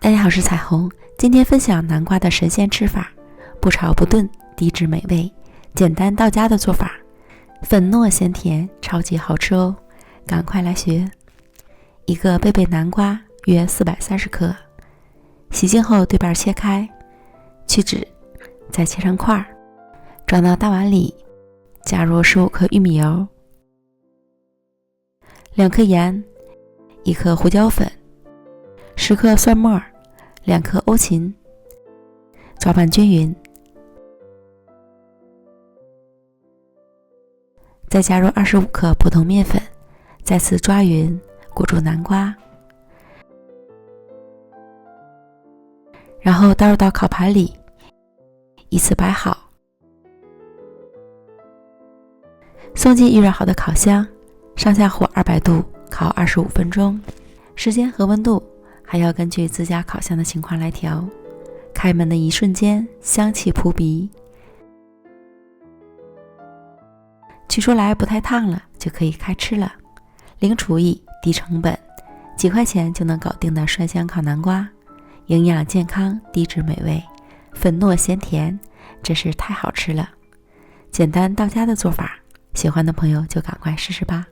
大家好，我是彩虹。今天分享南瓜的神仙吃法，不炒不炖，低脂美味，简单到家的做法，粉糯咸甜，超级好吃哦！赶快来学。一个贝贝南瓜约430克，洗净后对半切开，去籽，再切成块，装到大碗里，加入15克玉米油、2克盐、1克胡椒粉、10克蒜末、2克欧芹，抓拌均匀。再加入25克普通面粉，再次抓匀，裹住南瓜，然后倒入到烤盘里，依次摆好，送进预热好的烤箱，上下火200度烤25分钟，时间和温度还要根据自家烤箱的情况来调。开门的一瞬间，香气扑鼻，取出来不太烫了，就可以开吃了。零厨艺，低成本，几块钱就能搞定的蒜香烤南瓜，营养健康，低脂美味，粉糯咸甜，真是太好吃了。简单到家的做法，喜欢的朋友就赶快试试吧。